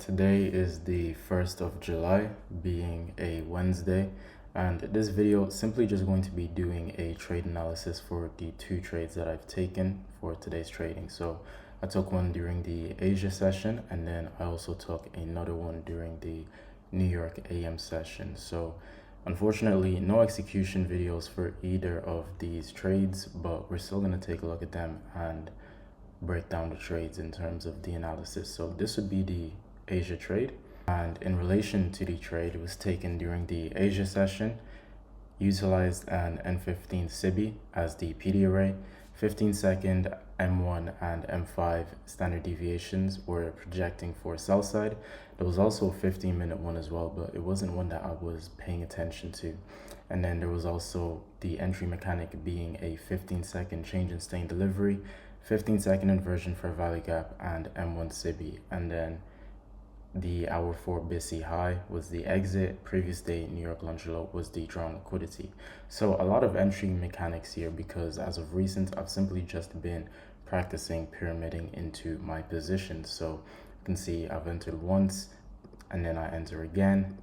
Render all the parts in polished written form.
today is the 1st of July, being a Wednesday, and this video is simply just going to be doing a trade analysis for the two trades that I've taken for today's trading. So I took one during the Asia session, and then I also took another one during the New York AM session. So unfortunately, no execution videos for either of these trades, but we're still going to take a look at them and break down the trades in terms of the analysis. So this would be the Asia trade, and in relation to the trade, it was taken during the Asia session, utilized an N15 SIBI as the PD array. 15-second M1 and M5 standard deviations were projecting for sell side. There was also a 15-minute one as well, but it wasn't one that I was paying attention to. And then there was also the entry mechanic being a 15-second change in staying delivery, 15-second inversion for value gap, and M1 SIBI. And then the hour 4 BISI high was the exit. Previous day New York lunch low was the drawn liquidity. So a lot of entry mechanics here, because as of recent I've simply just been practicing pyramiding into my positions. So you can see I've entered once, and then I enter again,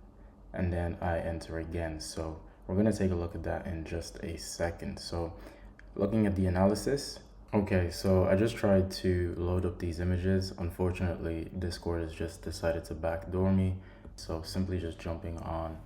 and then I enter again. So we're going to take a look at that in just a second. So looking at the analysis, okay, so I just tried to load up these images. Unfortunately, Discord has just decided to backdoor me. So simply just jumping on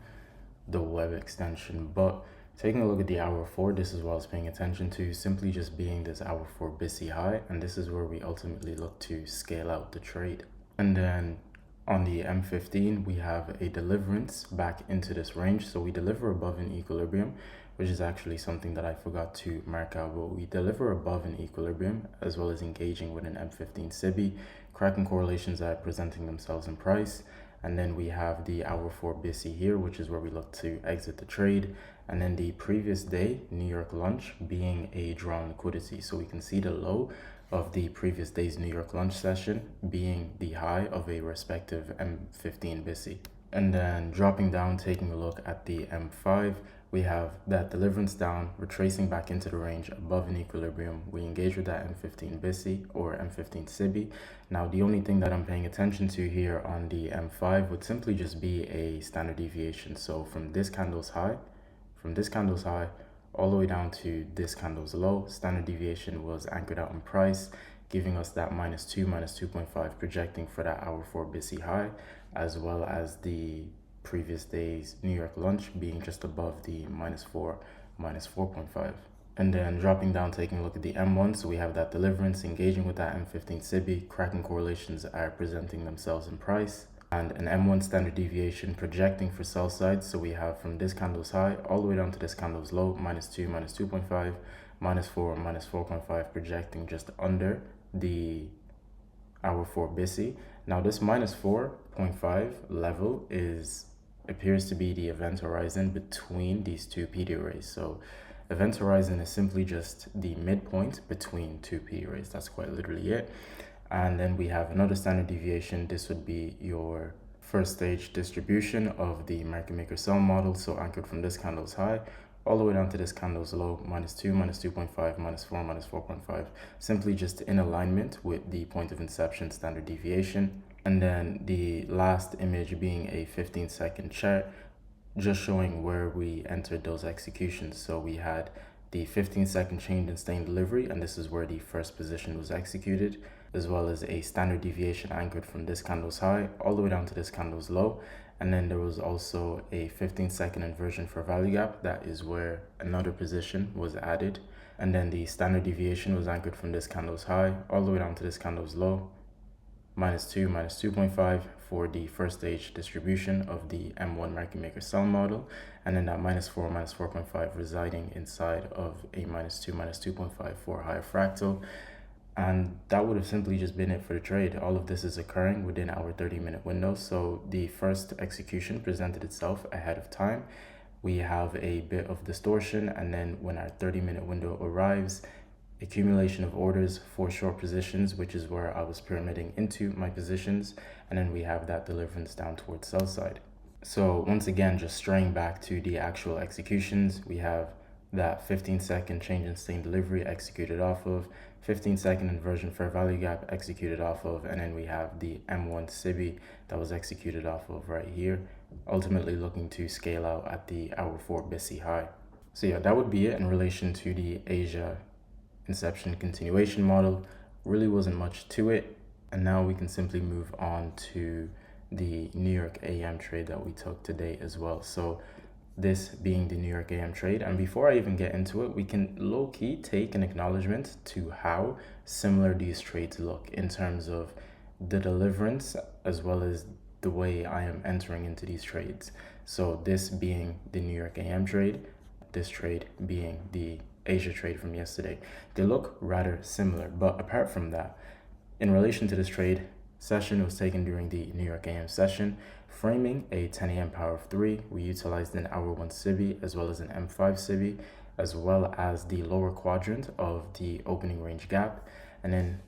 the web extension. But taking a look at the hour 4, this is what I was paying attention to, simply just being this hour 4 BISI high. And this is where we ultimately look to scale out the trade. And then on the M15, we have a deliverance back into this range. So we deliver above an equilibrium, which is actually something that I forgot to mark out, but we deliver above an equilibrium as well as engaging with an M15 SIBI, cracking correlations are presenting themselves in price. And then we have the hour 4 BISI here, which is where we look to exit the trade. And then the previous day, New York lunch being a drawn liquidity. So we can see the low of the previous day's New York lunch session being the high of a respective M15 BISI. And then dropping down, taking a look at the M5, we have that deliverance down, retracing back into the range above an equilibrium. We engage with that M15 BISI or M15 SIBI. Now, the only thing that I'm paying attention to here on the M5 would simply just be a standard deviation. So from this candle's high, all the way down to this candle's low, standard deviation was anchored out in price, giving us that -2, -2.5, projecting for that hour 4 BISI high, as well as the previous day's New York lunch being just above the -4, -4.5. And then dropping down, taking a look at the M1, so we have that deliverance, engaging with that M15 SIBI, cracking correlations are presenting themselves in price, and an M1 standard deviation projecting for sell side. So we have from this candle's high all the way down to this candle's low, -2, -2.5, -4, -4.5, projecting just under the hour 4 BISI. Now this -4.5 level appears to be the event horizon between these two PD arrays. So event horizon is simply just the midpoint between two PD arrays. That's quite literally it. And then we have another standard deviation. This would be your first stage distribution of the market maker sell model. So anchored from this candle's high all the way down to this candle's low, -2, -2.5, -4, -4.5, simply just in alignment with the point of inception standard deviation. And then the last image being a 15-second chart, just showing where we entered those executions. So we had the 15-second change in staying delivery, and this is where the first position was executed, as well as a standard deviation anchored from this candle's high all the way down to this candle's low. And then there was also a 15-second inversion for value gap. That is where another position was added. And then the standard deviation was anchored from this candle's high all the way down to this candle's low, -2, -2.5 for the first stage distribution of the M1 market maker sell model. And then that -4, -4.5 residing inside of a -2, -2.5 for higher fractal. And that would have simply just been it for the trade. All of this is occurring within our 30-minute window. So the first execution presented itself ahead of time. We have a bit of distortion, and then when our 30-minute window arrives, accumulation of orders for short positions, which is where I was pyramiding into my positions, and then we have that deliverance down towards sell side. So once again, just straying back to the actual executions, we have that 15-second change in staying delivery executed off of 15-second inversion fair value gap executed off of, and then we have the M1 SIBI that was executed off of right here, ultimately looking to scale out at the hour 4 BISI high. So yeah, that would be it in relation to the Asia Inception continuation model. Really wasn't much to it. And now we can simply move on to the New York AM trade that we took today as well. So this being the New York AM trade. And before I even get into it, we can low-key take an acknowledgement to how similar these trades look in terms of the deliverance as well as the way I am entering into these trades. So this being the New York AM trade, this trade being the Asia trade from yesterday. They look rather similar, but apart from that, in relation to this trade, session was taken during the New York AM session, framing a 10 a.m. power of 3. We utilized an hour 1 SIBI as well as an M5 SIBI, as well as the lower quadrant of the opening range gap. And then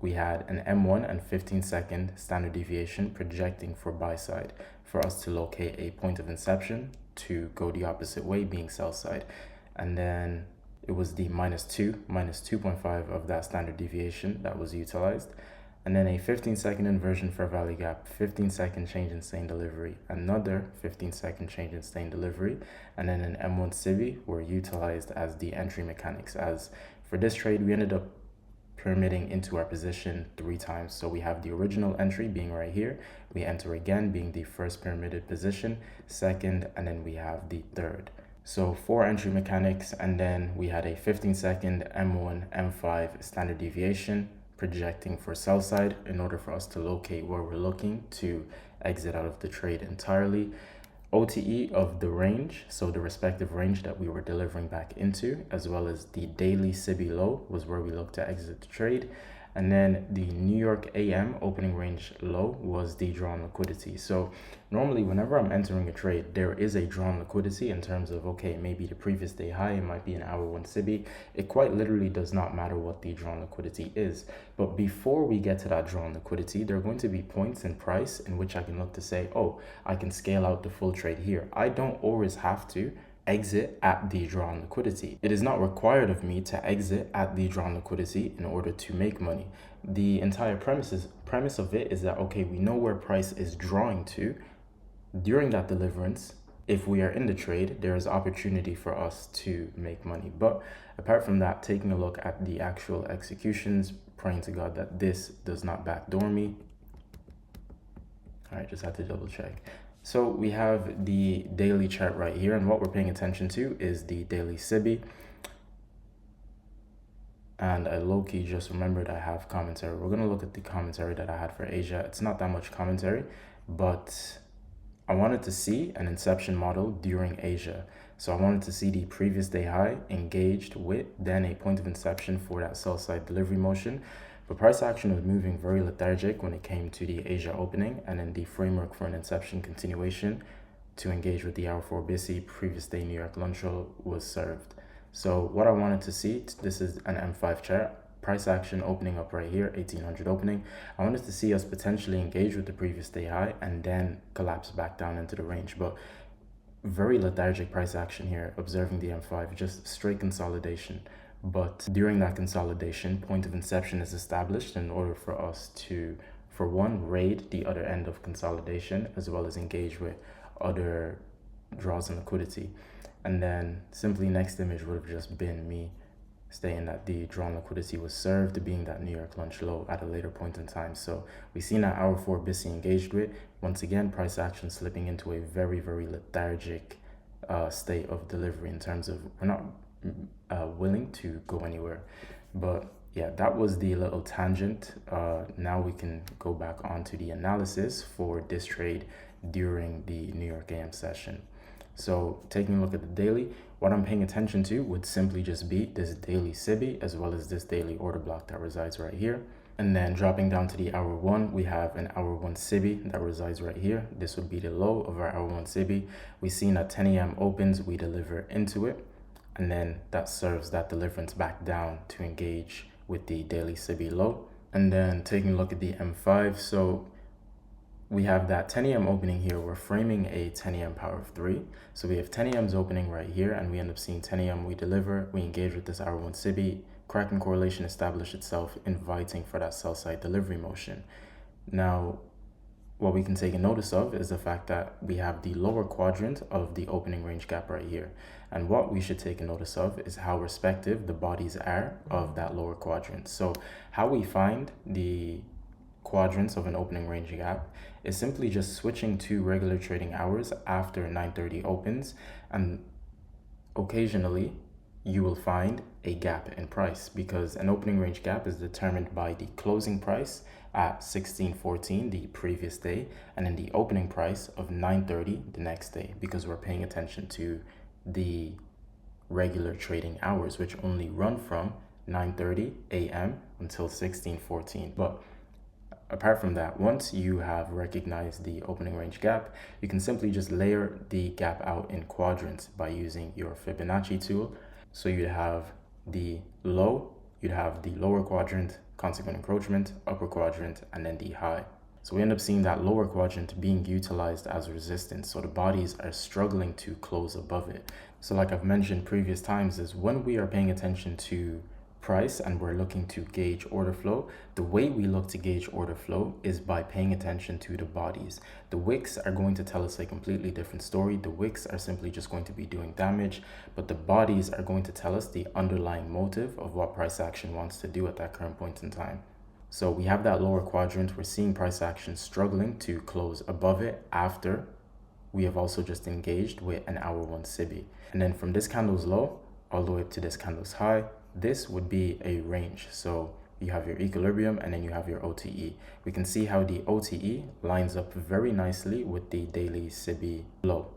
we had an M1 and 15-second standard deviation projecting for buy side for us to locate a point of inception to go the opposite way, being sell side. And then it was the minus 2.5 of that standard deviation that was utilized. And then a 15-second inversion fair value gap, 15-second change in sustained delivery, another 15-second change in sustained delivery, and then an M1 SIBI were utilized as the entry mechanics. As for this trade, we ended up pyramiding into our position 3 times. So we have the original entry being right here. We enter again being the first pyramided position, second, and then we have the third. So 4 entry mechanics, and then we had a 15-second M1, M5 standard deviation projecting for sell side in order for us to locate where we're looking to exit out of the trade entirely. OTE of the range, so the respective range that we were delivering back into, as well as the daily SIBI low was where we looked to exit the trade. And then the New York AM opening range low was the drawn liquidity. So normally whenever I'm entering a trade, there is a drawn liquidity in terms of, okay, maybe the previous day high, it might be an hour 1 SIBI. It quite literally does not matter what the drawn liquidity is. But before we get to that drawn liquidity, there are going to be points in price in which I can look to say, oh, I can scale out the full trade here. I don't always have to exit at the drawn liquidity. It is not required of me to exit at the drawn liquidity in order to make money. The entire premise of it is that, okay, we know where price is drawing to. During that deliverance, if we are in the trade, there is opportunity for us to make money. But apart from that, taking a look at the actual executions, praying to God that this does not backdoor me. All right, just had to double check. So we have the daily chart right here, and what we're paying attention to is the daily SIBI. And I low-key just remembered I have commentary. We're going to look at the commentary that I had for Asia. It's not that much commentary, but I wanted to see an inception model during Asia. So I wanted to see the previous day high engaged with then a point of inception for that sell side delivery motion. But price action was moving very lethargic when it came to the Asia opening, and then the framework for an inception continuation to engage with the hour 4 BISI previous day New York lunch roll was served. So what I wanted to see, this is an M5 chart, price action opening up right here, 1800 opening. I wanted to see us potentially engage with the previous day high and then collapse back down into the range. But very lethargic price action here, observing the M5, just straight consolidation. But during that consolidation, point of inception is established in order for us to, for one, raid the other end of consolidation, as well as engage with other draws and liquidity. And then simply next image would have just been me stating that the drawn liquidity was served, being that New York lunch low at a later point in time. So we've seen that hour 4 BISI engaged with. Once again, price action slipping into a very, very lethargic state of delivery in terms of we're not willing to go anywhere. But yeah, that was the little tangent. Now we can go back onto the analysis for this trade during the New York AM session. So taking a look at the daily, what I'm paying attention to would simply just be this daily SIBI as well as this daily order block that resides right here. And then dropping down to the hour 1, we have an hour 1 SIBI that resides right here. This would be the low of our hour 1 SIBI. We've seen at 10 a.m. opens, we deliver into it. And then that serves that deliverance back down to engage with the daily SIBI low. And then taking a look at the M5, so we have that 10 a.m. opening here. We're framing a 10 a.m. power of 3. So we have 10 a.m.'s opening right here, and we end up seeing 10 a.m. we deliver, we engage with this hour 1 SIBI, Kraken correlation established itself, inviting for that sell side delivery motion. Now, what we can take a notice of is the fact that we have the lower quadrant of the opening range gap right here. And what we should take a notice of is how respective the bodies are of that lower quadrant. So how we find the quadrants of an opening range gap is simply just switching to regular trading hours after 9:30 opens, and occasionally you will find a gap in price, because an opening range gap is determined by the closing price at 16:14 the previous day and then the opening price of 9:30 the next day, because we're paying attention to the regular trading hours, which only run from 9:30 a.m. until 16:14. But apart from that, once you have recognized the opening range gap, you can simply just layer the gap out in quadrants by using your Fibonacci tool. So you'd have the low, you'd have the lower quadrant, consequent encroachment, upper quadrant, and then the high. So we end up seeing that lower quadrant being utilized as resistance. So the bodies are struggling to close above it. So like I've mentioned previous times, is when we are paying attention to price and we're looking to gauge order flow, the way we look to gauge order flow is by paying attention to the bodies. The wicks are going to tell us a completely different story. The wicks are simply just going to be doing damage, but the bodies are going to tell us the underlying motive of what price action wants to do at that current point in time. So we have that lower quadrant. We're seeing price action struggling to close above it after we have also just engaged with an hour 1 SIBI. And then from this candle's low all the way up to this candle's high, this would be a range. So you have your equilibrium and then you have your OTE. We can see how the OTE lines up very nicely with the daily SIBI low.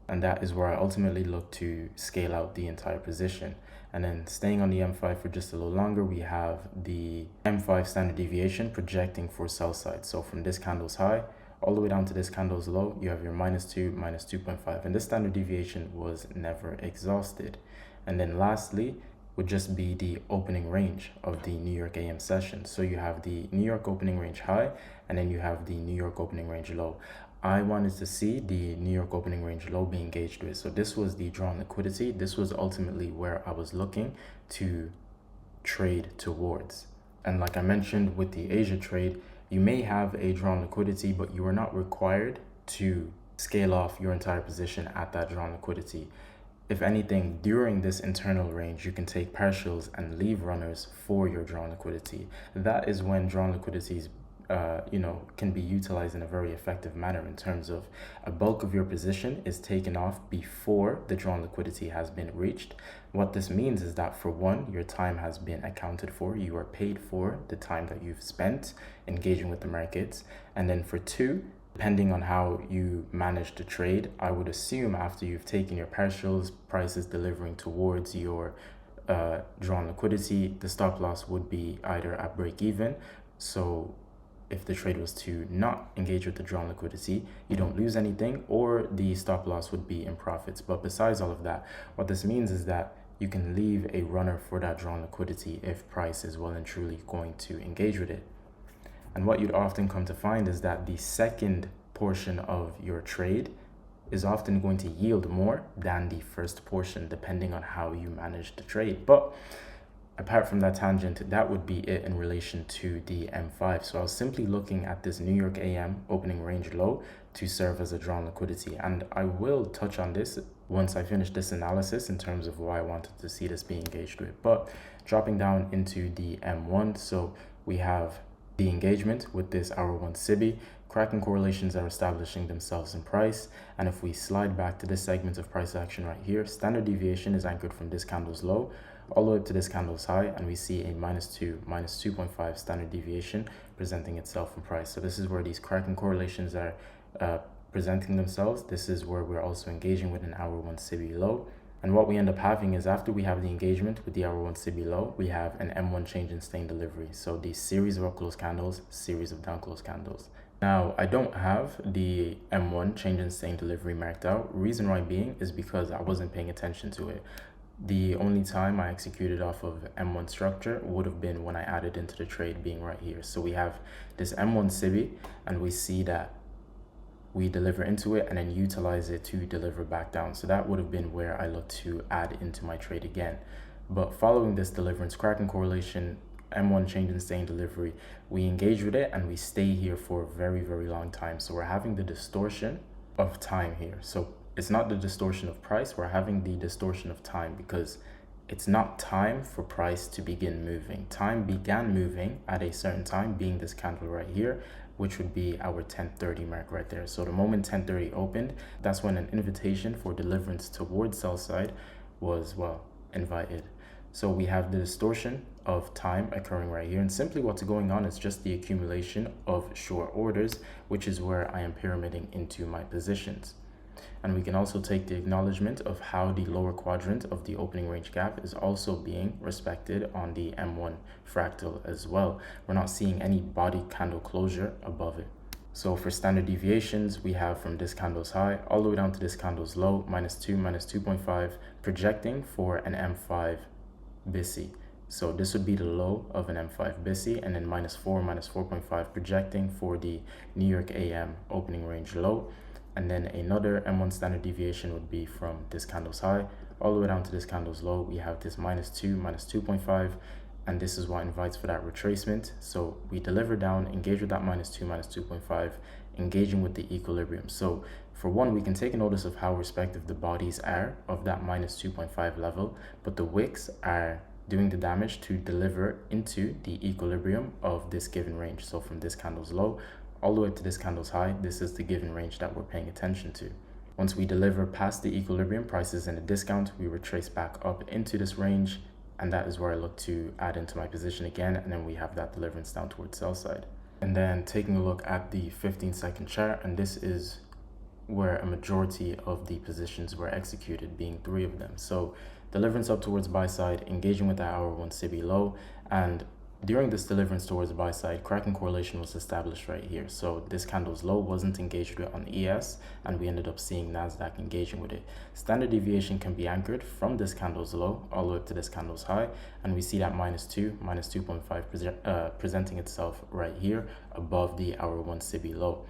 And that is where I ultimately look to scale out the entire position. And then staying on the M5 for just a little longer, we have the M5 standard deviation projecting for sell side. So from this candle's high all the way down to this candle's low, you have your -2, -2.5. And this standard deviation was never exhausted. And then lastly would just be the opening range of the New York AM session. So you have the New York opening range high, and then you have the New York opening range low. I wanted to see the New York opening range low be engaged with. So this was the drawn liquidity. This was ultimately where I was looking to trade towards. And like I mentioned with the Asia trade, you may have a drawn liquidity, but you are not required to scale off your entire position at that drawn liquidity. If anything, during this internal range, you can take partials and leave runners for your drawn liquidity. That is when drawn liquidities, can be utilized in a very effective manner, in terms of a bulk of your position is taken off before the drawn liquidity has been reached. What this means is that, for one, your time has been accounted for. You are paid for the time that you've spent engaging with the markets. And then for two, depending on how you manage to trade, I would assume after you've taken your partials, prices delivering towards your drawn liquidity, the stop loss would be either at break even. So if the trade was to not engage with the drawn liquidity, you don't lose anything, or the stop loss would be in profits. But besides all of that, what this means is that you can leave a runner for that drawn liquidity if price is well and truly going to engage with it. And what you'd often come to find is that the second portion of your trade is often going to yield more than the first portion, depending on how you manage to trade. But apart from that tangent, that would be it in relation to the M5. So I was simply looking at this New York AM opening range low to serve as a drawn liquidity. And I will touch on this once I finish this analysis in terms of why I wanted to see this be engaged with. But dropping down into the M1, so we have the engagement with this hour 1 SIBI. Kraken correlations are establishing themselves in price. And if we slide back to this segment of price action right here, standard deviation is anchored from this candle's low all the way up to this candle's high, and we see a -2, -2.5 standard deviation presenting itself in price. So this is where these Kraken correlations are presenting themselves. This is where we're also engaging with an hour 1 SIBI low. And what we end up having is, after we have the engagement with the hour 1 SIBI low, we have an M1 change in sustained delivery. So the series of up close candles, series of down close candles. Now, I don't have the M1 change in sustained delivery marked out. Reason why being is because I wasn't paying attention to it. The only time I executed off of M1 structure would have been when I added into the trade, being right here. So we have this M1 SIBI, and we see that we deliver into it and then utilize it to deliver back down. So that would have been where I look to add into my trade again. But following this deliverance, Kraken correlation, M1 change in staying delivery, we engage with it and we stay here for a very, very long time. So we're having the distortion of time here. So it's not the distortion of price, we're having the distortion of time because it's not time for price to begin moving. Time began moving at a certain time, being this candle right here, which would be our 10:30 mark right there. So the moment 10:30 opened, that's when an invitation for deliverance towards sell side was, well, invited. So we have the distortion of time occurring right here, and simply what's going on is just the accumulation of short orders, which is where I am pyramiding into my positions. And we can also take the acknowledgement of how the lower quadrant of the opening range gap is also being respected on the M1 fractal as well. We're not seeing any body candle closure above it. So for standard deviations, we have from this candle's high all the way down to this candle's low, -2, -2.5, projecting for an M5 BISI. So this would be the low of an M5 BISI, and then -4, -4.5 projecting for the New York AM opening range low. And then another M1 standard deviation would be from this candle's high all the way down to this candle's low. We have this -2, -2.5, and this is what invites for that retracement. So we deliver down, engage with that -2, -2.5, engaging with the equilibrium. So for one, we can take notice of how respective the bodies are of that -2.5 level, but the wicks are doing the damage to deliver into the equilibrium of this given range. So from this candle's low all the way to this candle's high, this is the given range that we're paying attention to. Once we deliver past the equilibrium, prices in a discount, we retrace back up into this range, and that is where I look to add into my position again, and then we have that deliverance down towards sell side. And then taking a look at the 15-second chart, and this is where a majority of the positions were executed, being 3 of them. So deliverance up towards buy side, engaging with that hour 1 SIBI low, and during this deliverance towards the buy side, Kraken correlation was established right here. So this candle's low wasn't engaged with on ES, and we ended up seeing NASDAQ engaging with it. Standard deviation can be anchored from this candle's low all the way up to this candle's high, and we see that -2, -2.5 presenting itself right here above the hour 1 SIBI low.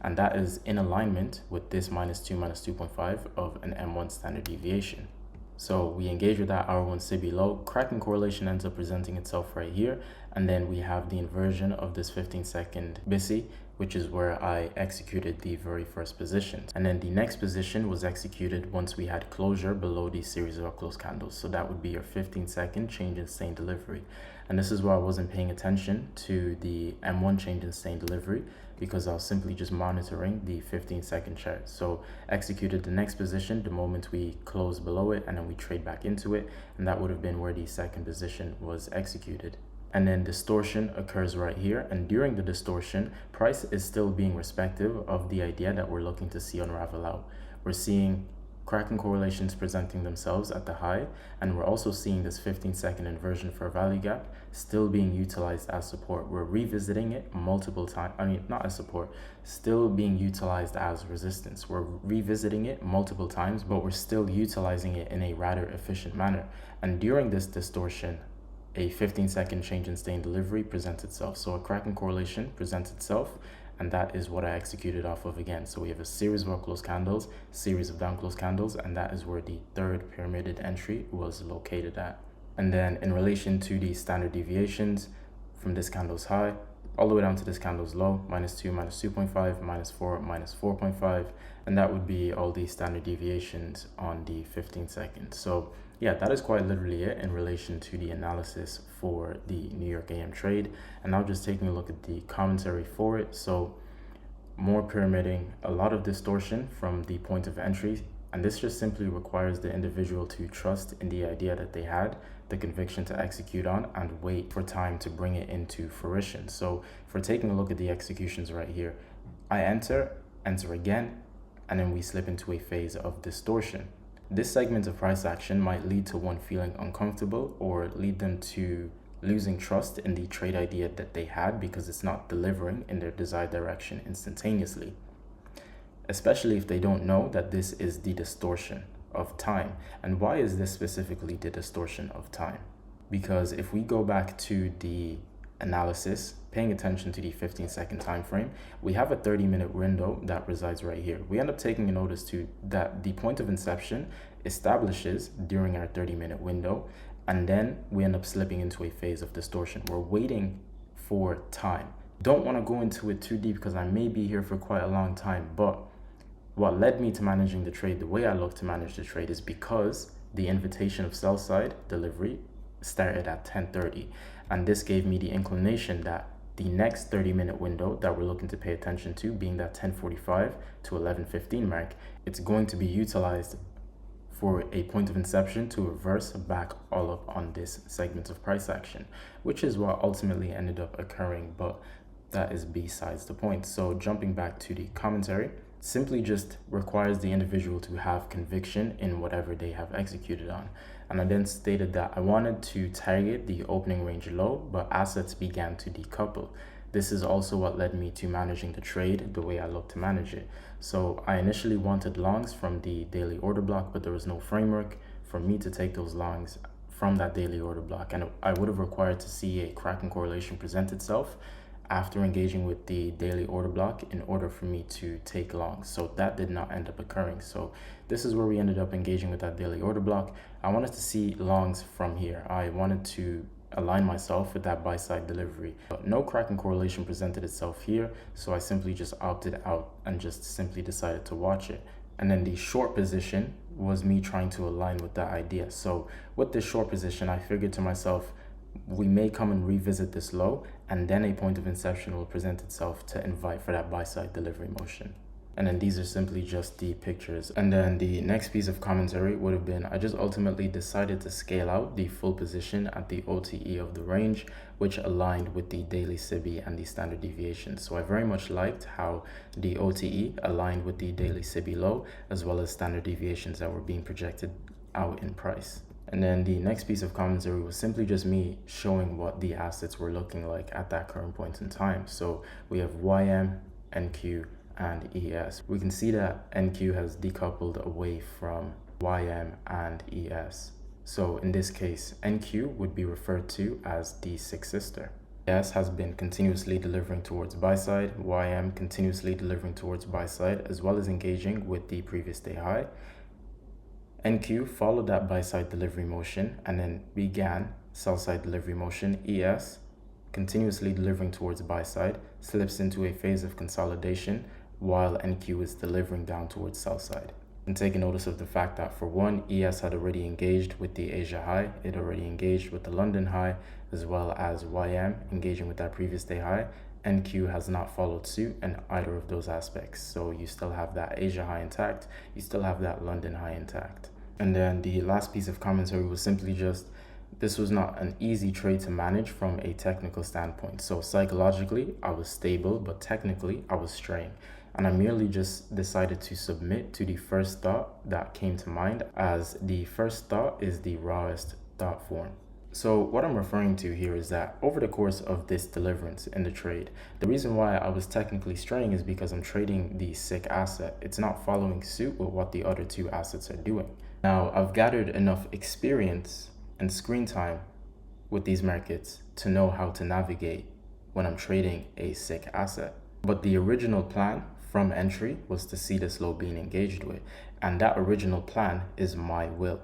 And that is in alignment with this -2, -2.5 of an M1 standard deviation. So we engage with that hour 1 SIBI low, Kraken correlation ends up presenting itself right here, and then we have the inversion of this 15-second BISI, which is where I executed the very first position. And then the next position was executed once we had closure below the series of closed candles. So that would be your 15-second change in sustained delivery. And this is why I wasn't paying attention to the M1 change in sustained delivery, because I was simply just monitoring the 15-second chart. So executed the next position the moment we closed below it, and then we trade back into it, and that would have been where the second position was executed. And then distortion occurs right here, and during the distortion, price is still being respective of the idea that we're looking to see unravel out. We're seeing Kraken correlations presenting themselves at the high, and we're also seeing this 15-second inversion for a value gap still being utilized as support. We're revisiting it multiple times, not as support, still being utilized as resistance. We're revisiting it multiple times, but we're still utilizing it in a rather efficient manner. And during this distortion, a 15-second change in sustained delivery presents itself. So a Kraken correlation presents itself, and that is what I executed off of again. So we have a series of up close candles, series of down close candles, and that is where the third pyramided entry was located at. And then in relation to the standard deviations, from this candle's high all the way down to this candle's low, -2, -2.5, -4, -4.5, and that would be all the standard deviations on the 15 seconds. So yeah, that is quite literally it in relation to the analysis for the New York AM trade. And now just taking a look at the commentary for it. So more pyramiding, a lot of distortion from the point of entry, and this just simply requires the individual to trust in the idea that they had, the conviction to execute on, and wait for time to bring it into fruition. So if we're taking a look at the executions right here, I enter again, and then we slip into a phase of distortion. This segment of price action might lead to one feeling uncomfortable or lead them to losing trust in the trade idea that they had because it's not delivering in their desired direction instantaneously, especially if they don't know that this is the distortion of time. And why is this specifically the distortion of time? Because if we go back to the analysis, paying attention to the 15-second time frame, we have a 30-minute window that resides right here. We end up taking a notice to that the point of inception establishes during our 30-minute window, and then we end up slipping into a phase of distortion. We're waiting for time. Don't want to go into it too deep because I may be here for quite a long time, but what led me to managing the trade the way I look to manage the trade is because the invitation of sell side delivery started at 10:30, and this gave me the inclination that the next 30-minute window that we're looking to pay attention to, being that 10:45 to 11:15 mark, it's going to be utilized for a point of inception to reverse back all up on this segment of price action, which is what ultimately ended up occurring, but that is besides the point. So jumping back to the commentary, simply just requires the individual to have conviction in whatever they have executed on. And I then stated that I wanted to target the opening range low, but assets began to decouple. This is also what led me to managing the trade the way I look to manage it. So I initially wanted longs from the daily order block, but there was no framework for me to take those longs from that daily order block. And I would have required to see a cracking correlation present itself after engaging with the daily order block in order for me to take longs. So that did not end up occurring. So this is where we ended up engaging with that daily order block. I wanted to see longs from here. I wanted to align myself with that buy side delivery, but no cracking correlation presented itself here, so I simply just opted out and just simply decided to watch it. And then the short position was me trying to align with that idea. So with this short position, I figured to myself, we may come and revisit this low, and then a point of inception will present itself to invite for that buy side delivery motion. And then these are simply just the pictures. And then the next piece of commentary would have been, I just ultimately decided to scale out the full position at the OTE of the range, which aligned with the daily SIBI and the standard deviation. So I very much liked how the OTE aligned with the daily SIBI low, as well as standard deviations that were being projected out in price. And then the next piece of commentary was simply just me showing what the assets were looking like at that current point in time. So we have YM, NQ, and ES. We can see that NQ has decoupled away from YM and ES. So in this case, NQ would be referred to as the sixth sister. ES has been continuously delivering towards buy side, YM continuously delivering towards buy side, as well as engaging with the previous day high. NQ followed that buy side delivery motion and then began sell side delivery motion. ES continuously delivering towards buy side, slips into a phase of consolidation while NQ is delivering down towards sell side. And taking notice of the fact that for one, ES had already engaged with the Asia high, it already engaged with the London high, as well as YM engaging with that previous day high. NQ has not followed suit in either of those aspects. So you still have that Asia high intact, you still have that London high intact. And then the last piece of commentary was simply just, this was not an easy trade to manage from a technical standpoint. So psychologically, I was stable, but technically, I was straying. And I merely just decided to submit to the first thought that came to mind, as the first thought is the rawest thought form. So what I'm referring to here is that over the course of this deliverance in the trade, the reason why I was technically straying is because I'm trading the sick asset. It's not following suit with what the other two assets are doing. Now, I've gathered enough experience and screen time with these markets to know how to navigate when I'm trading a sick asset. But the original plan from entry was to see this low being engaged with. And that original plan is my will.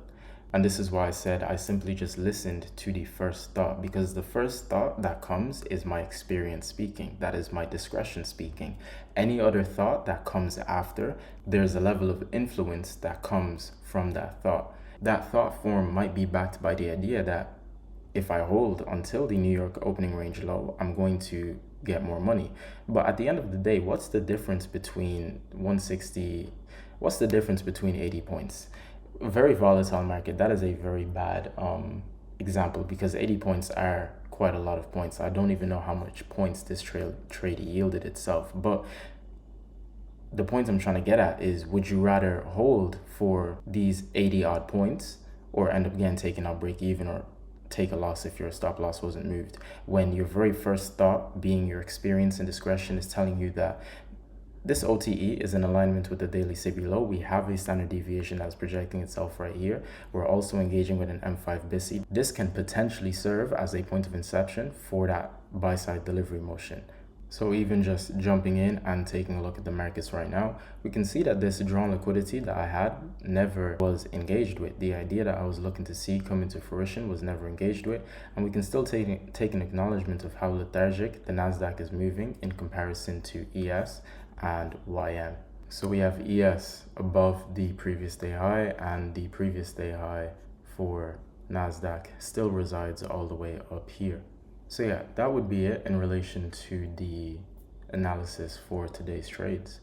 And this is why I said I simply just listened to the first thought, because the first thought that comes is my experience speaking. That is my discretion speaking. Any other thought that comes after, there's a level of influence that comes from that thought. That thought form might be backed by the idea that if I hold until the New York opening range low, I'm going to get more money. But at the end of the day, what's the difference between 160? What's the difference between 80 points? A very volatile market. That is a very bad example, because 80 points are quite a lot of points. I don't even know how much points this trade yielded itself. But the point I'm trying to get at is, would you rather hold for these 80 odd points or end up again taking out break even or take a loss if your stop loss wasn't moved, when your very first thought, being your experience and discretion, is telling you that this OTE is in alignment with the daily SIBI low. We have a standard deviation that's projecting itself right here. We're also engaging with an M5 BISI. This can potentially serve as a point of inception for that buy side delivery motion. So even just jumping in and taking a look at the markets right now, we can see that this drawn liquidity that I had never was engaged with. The idea that I was looking to see come into fruition was never engaged with. And we can still take an acknowledgement of how lethargic the NASDAQ is moving in comparison to ES and YM. So we have ES above the previous day high, and the previous day high for NASDAQ still resides all the way up here. So yeah, that would be it in relation to the analysis for today's trades.